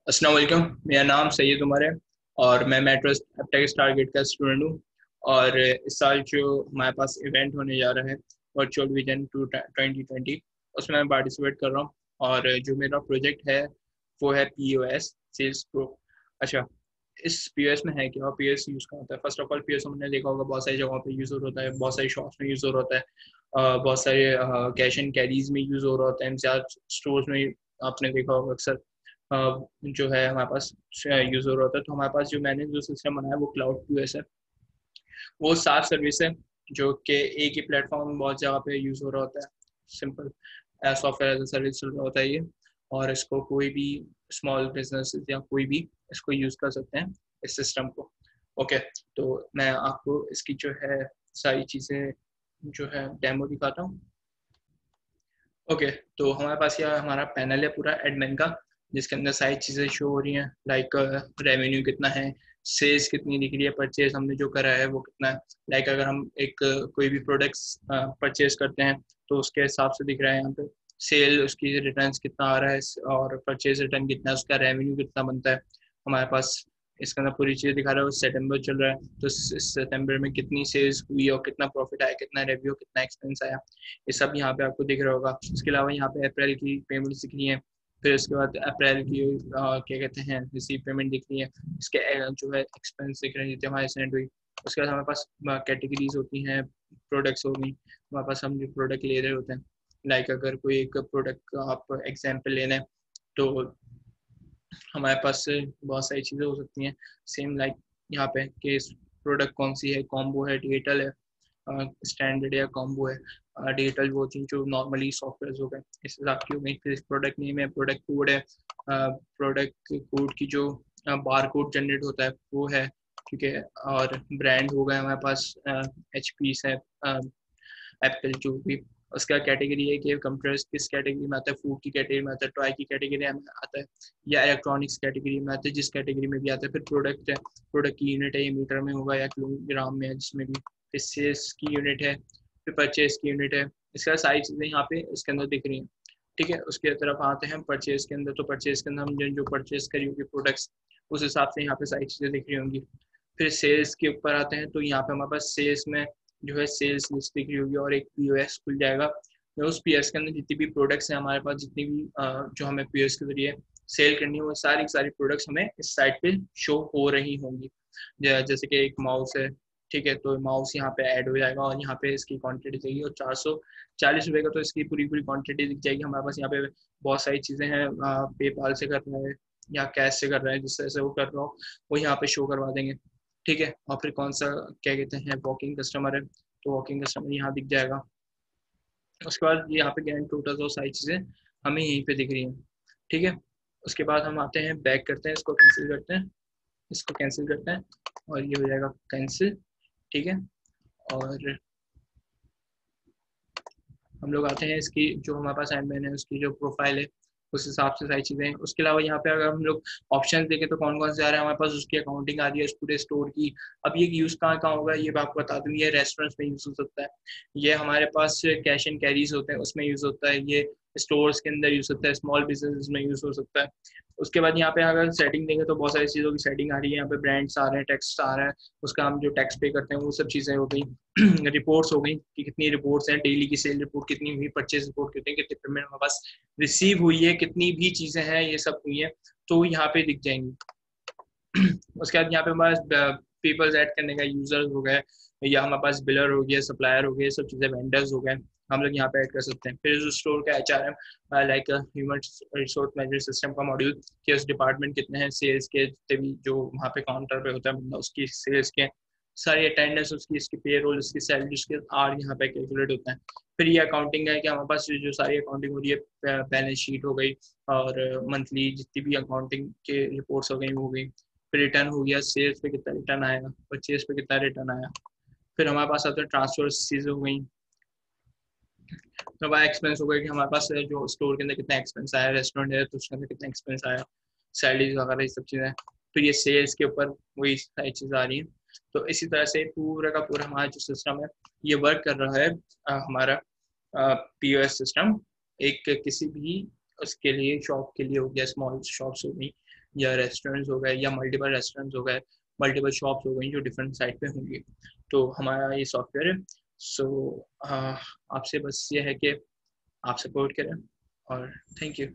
अस्सलाम वालेकुम। मेरा नाम सैयद उमर है और मैं मेट्रो टेक टारगेट का स्टूडेंट हूँ। और इस साल जो हमारे पास इवेंट होने जा रहा है वर्चुअल विजन 2020, उसमें मैं पार्टिसिपेट कर रहा हूँ। और जो मेरा प्रोजेक्ट है वो है पीओएस सेल्स प्रो। अच्छा, इस पीओएस में है क्या, पीओएस यूज़ कहाँ होता है? फर्स्ट ऑफ ऑल पीओएस हमने देखा होगा बहुत सारी जगहों पे यूज़ हो रहा है, बहुत सारी शॉप्स में यूज़ हो रहा है, बहुत सारे कैश एंड कैरीज में यूज़ हो रहा होता है, ज़्यादा स्टोर्स में आपने देखा होगा अक्सर। जो है हमारे पास यूजर होता है। तो हमारे पास जो मैंने जो सिस्टम बनाया वो क्लाउड क्यूएस है। वो सात सर्विस है जो कि एक ही प्लेटफॉर्म बहुत जगह पे यूज हो रहा होता है। Simple software as a service चल रहा होता है ये। और इसको कोई भी स्मॉल बिजनेस या कोई भी इसको यूज कर सकते हैं, इस सिस्टम को। ओके, तो मैं आपको इसकी जो है सारी चीज़ें जो है डेमो दिखाता हूँ। ओके, तो हमारे पास यह हमारा पैनल है पूरा एडमिन का, जिसके अंदर सारी चीज़ें शो हो रही हैं, लाइक रेवेन्यू कितना है, सेल्स कितनी दिख रही है, परचेज हमने जो करा है वो कितना है। लाइक अगर हम एक कोई भी प्रोडक्ट्स परचेज करते हैं तो उसके हिसाब से दिख रहा है यहाँ पे सेल, उसकी रिटर्न्स कितना आ रहा है और परचेज रिटर्न कितना है, उसका रेवेन्यू कितना बनता है हमारे पास। इसके अंदर पूरी चीज़ दिखा रहा है। सितंबर चल रहा है तो सितंबर में कितनी सेल्स हुई और कितना प्रॉफिट आया, कितना रेवेन्यू, कितना एक्सपेंस आया, ये सब यहाँ पे आपको दिख रहा होगा। उसके अलावा यहाँ पे अप्रैल की पेमेंट दिख रही है। फिर उसके बाद अप्रैल की क्या कहते हैं रिसीव पेमेंट दिख रही है। इसके जो है एक्सपेंस दिख रहे हैं जितने हमारे सेंड हुई। उसके बाद हमारे पास कैटेगरीज होती हैं, प्रोडक्ट्स हो गई हमारे पास, हम जो प्रोडक्ट ले रहे होते हैं। लाइक अगर कोई एक प्रोडक्ट आप एग्जाम्पल लेना है तो हमारे पास बहुत सारी चीज़ें हो सकती हैं। सेम लाइक यहाँ पे कि प्रोडक्ट कौन सी है, कॉम्बो है, डिजिटल है, स्टैंडर्ड या कॉम्बो है। डिजिटल वो चीज़ जो नॉर्मली सॉफ्टवेयर हो गए इस हिसाब की हो गई। फिर प्रोडक्ट नेम है, प्रोडक्ट कोड है, प्रोडक्ट कोड की जो बार कोड जनरेट होता है वो है, ठीक है। और ब्रांड हो गए हमारे पास, एच पी है, एप्पल जो भी। उसका कैटेगरी है कि कंप्यूटर्स किस कैटेगरी में आता है, फूड की कैटेगरी में आता है, टॉय की कैटेगरी में आता है, या इलेक्ट्रॉनिक्स कैटेगरी में आता है, जिस कैटेगरी में भी आता है। फिर प्रोडक्ट है, प्रोडक्ट की यूनिट है, ये मीटर में होगा या किलोग्राम में है जिसमें भी। फिर सेल्स की यूनिट है, फिर परचेज की यूनिट है। इसका सारी चीज़ें यहाँ पे इसके अंदर दिख रही हैं, ठीक है। उसके तरफ आते हैं परचेज के अंदर। तो परचेज के अंदर हम जो परचेज करी होगी प्रोडक्ट्स, उस हिसाब से यहाँ पे सारी चीज़ें दिख रही होंगी। फिर सेल्स के ऊपर आते हैं तो यहाँ पे हमारे पास सेल्स में जो है सेल्स लिस्ट दिख रही होगी और एक पीओएस खुल जाएगा। उस पीओएस के अंदर जितनी भी प्रोडक्ट्स हैं हमारे पास, जितनी भी जो हमें पीओएस के जरिए सेल करनी है, वो सारी सारी प्रोडक्ट्स हमें इस साइट पे शो हो रही होंगी। जैसे कि एक माउस है, ठीक है, तो माउस यहाँ पे ऐड हो जाएगा और यहाँ पे इसकी क्वांटिटी चाहिए और 440 रुपये का, तो इसकी पूरी पूरी क्वांटिटी दिख जाएगी हमारे पास। यहाँ पे बहुत सारी चीज़ें हैं, पेपाल से कर रहा है या कैश से कर रहा है, जिस तरह से वो कर रहा हो वो यहाँ पे शो करवा देंगे, ठीक है। और फिर कौन सा क्या कहते हैं वॉकिंग कस्टमर है, तो वॉकिंग कस्टमर यहाँ दिख जाएगा। उसके बाद यहाँ पे ग्रैंड टोटल और सारी चीज़ें हमें यहीं पे दिख रही हैं, ठीक है। उसके बाद हम आते हैं, बैक करते हैं, इसको कैंसिल करते हैं, इसको कैंसिल करते हैं और ये हो जाएगा कैंसिल, ठीक है। और हम लोग आते हैं इसकी जो हमारे पास एडमिन है उसकी जो प्रोफाइल है, उस हिसाब से सारी चीज़ें हैं। उसके अलावा यहाँ पे अगर हम लोग ऑप्शन देखें तो कौन कौन से आ रहे हैं हमारे पास, उसकी अकाउंटिंग आ रही है इस पूरे स्टोर की। अब ये यूज़ कहाँ कहाँ होगा ये मैं आपको बता दूँ। ये रेस्टोरेंट्स में यूज़ हो सकता है, ये हमारे पास कैश एंड कैरीज होते हैं उसमें यूज़ होता है, ये स्टोर्स के अंदर यूज़ होता है, स्मॉल बिजनेस में यूज़ हो सकता है। उसके बाद यहाँ पे अगर सेटिंग देखें तो बहुत सारी चीज़ों की सेटिंग आ रही है। यहाँ पे ब्रांड्स आ रहे हैं, टैक्स आ रहा है, उसका हम जो टैक्स पे करते हैं वो सब चीज़ें हो गई। रिपोर्ट्स हो गई कि कितनी रिपोर्ट्स हैं, डेली की सेल रिपोर्ट कितनी हुई, परचेज रिपोर्ट कितनी, कितनी पेमेंट हमारे पास रिसीव हुई है, कितनी भी चीज़ें हैं ये सब हुई हैं, तो यहाँ पे दिख जाएंगी। उसके बाद यहाँ पे हमारे पास पीपल्स ऐड करने का यूजर्स हो गए, या हमारे पास बिलर हो गया, सप्लायर हो गए, सब चीज़ें वेंडर्स हो गए, हम लोग यहाँ पे ऐड कर सकते हैं। फिर स्टोर का HRM, like human resource management system का मॉड्यूल, कि उस डिपार्टमेंट कितने हैं, सेल्स के जितने भी जो वहाँ पे काउंटर पे होता है बंदा, उसकी सेल्स के सारी अटेंडेंस, उसकी इसकी पे रोल, उसकी सैलरी, उसके आर यहाँ पे कैलकुलेट होता है। फिर ये अकाउंटिंग है कि हमारे पास जो सारी अकाउंटिंग हो रही है, बैलेंस शीट हो गई और मंथली जितनी भी अकाउंटिंग के रिपोर्ट्स हो गई वो हो गई। फिर रिटर्न हो गया, सेल्स पे कितना रिटर्न आएगा, परचेज पे कितना रिटर्न आया। फिर हमारे पास आता है ट्रांसफर चीज़ें हो गई। तो हमारा एक्सपेंस हो गया कि हमारे पास जो स्टोर के अंदर कितना एक्सपेंस आया, रेस्टोरेंट है तो उसके अंदर कितना एक्सपेंस आया, सैलरीज वगैरह ये सब चीज़ें। फिर ये सेल्स के ऊपर वही सारी चीज़ आ रही है। तो इसी तरह से पूरा का पूरा हमारा जो सिस्टम है ये वर्क कर रहा है। हमारा पीओएस सिस्टम एक किसी भी उसके लिए शॉप के लिए हो गया, स्मॉल शॉप्स हो गई या रेस्टोरेंट्स हो गए या मल्टीपल रेस्टोरेंट्स हो गए, मल्टीपल शॉप्स हो गई जो डिफरेंट साइट पे होंगी। तो हमारा ये सॉफ्टवेयर है। सो आपसे बस ये है कि आप सपोर्ट करें और थैंक यू।